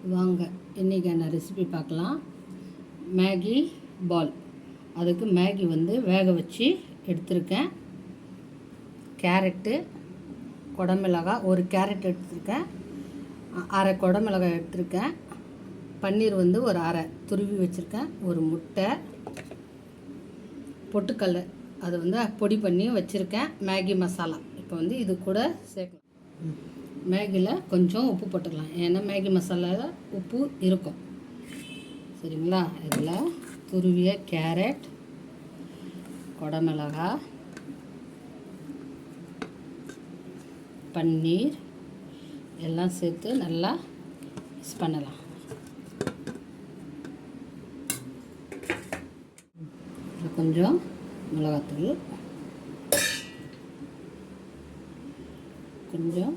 வாங்க இன்றைக்கான ரெசிபி பார்க்கலாம். மேகி பால். அதுக்கு மேகி வேக வச்சு எடுத்திருக்கேன். கேரட்டு, குடமிளகாய், ஒரு கேரட் எடுத்திருக்கேன். அரை குடமிளகாய் எடுத்திருக்கேன். பன்னீர் ஒரு அரை துருவி வச்சுருக்கேன். ஒரு முட்டை, பொட்டுக்கடலை அது பொடி பண்ணி வச்சுருக்கேன். மேகி மசாலா இப்போ இது கூட சேர்க்கலாம். மேகியில் கொஞ்சம் உப்பு போட்டுக்கலாம், ஏன்னா மேகி மசாலாவில் உப்பு இருக்கும். சரிங்களா? இதில் துருவிய கேரட், குடமிளகாய், பன்னீர் எல்லாம் சேர்த்து நல்லா மிக்ஸ் பண்ணலாம். கொஞ்சம் மிளகாத்தூள், கொஞ்சம்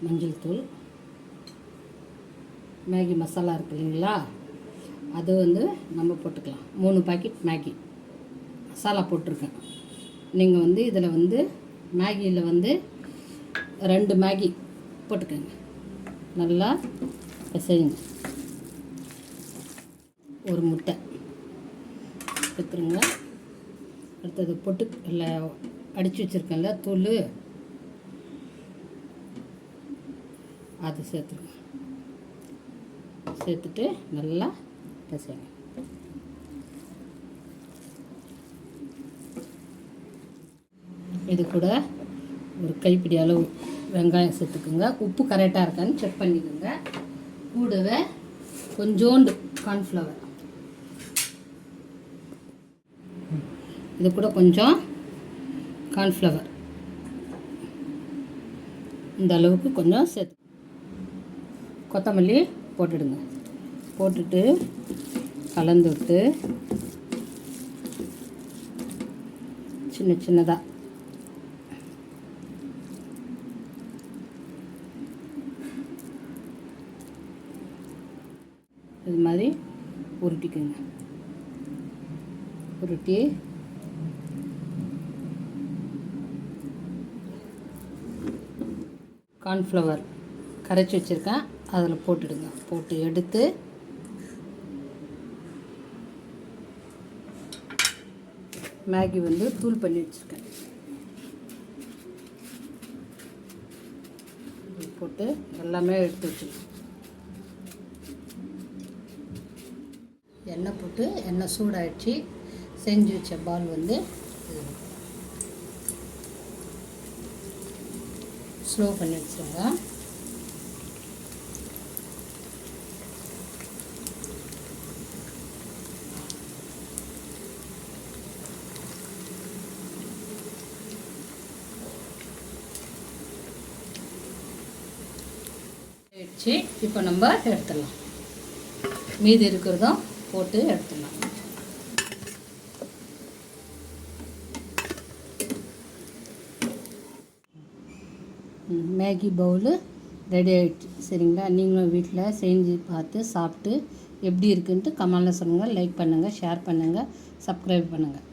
மஞ்சள் தூள், மேகி மசாலா இருக்கு இல்லைங்களா, அது நம்ம போட்டுக்கலாம். 3 பாக்கெட் மேகி மசாலா போட்டிருக்கேன். நீங்கள் இதில் மேகியில் 2 மேகி போட்டுக்கோங்க. நல்லா பிசையுங்க. ஒரு முட்டை எடுத்துருங்க. அடுத்தது பொட்டு இல்லை அடித்து வச்சுருக்கேன்ல தூள், அது சேர்த்துருங்க. சேர்த்துட்டு நல்லா பிசைங்க. இது கூட ஒரு கைப்பிடி அளவு வெங்காயம் சேர்த்துக்குங்க. உப்பு கரெக்டாக இருக்கான்னு செக் பண்ணிக்கோங்க. கூடவே கொஞ்சோண்டு கார்ன்ஃப்ளவர், இது கூட கொஞ்சம் கார்ன்ஃப்ளவர் இந்த அளவுக்கு கொஞ்சம் சேர்த்து, கொத்தமல்லி போட்டுடுங்க. போட்டுட்டு கலந்து விட்டு சின்ன சின்னதாக இது மாதிரி உருட்டிக்குங்க. உருட்டி கார்ன்ஃப்ளவர் கரைச்சி வச்சுருக்கேன், அதில் போட்டுடுங்க. போட்டு எடுத்து மேகி தூள் பண்ணி வச்சுருக்கேன், போட்டு எல்லாமே எடுத்து வச்சுருக்கேன். எண்ணெய் போட்டு, எண்ணெய் சூடாகிடுச்சு. செஞ்சு வச்ச பால் ஸ்லோ பண்ணி வச்சுருங்க. இப்போ நம்ம எடுத்துடலாம். மீதி இருக்கிறதும் போட்டு எடுத்துடலாம். மேகி பவுலு ரெடி ஆகிடுச்சு. சரிங்களா? நீங்களும் வீட்டில் செஞ்சு பார்த்து சாப்பிட்டு எப்படி இருக்குன்ட்டு கமெண்டில் சொல்லுங்கள். லைக் பண்ணுங்கள், ஷேர் பண்ணுங்கள், சப்ஸ்கிரைப் பண்ணுங்கள்.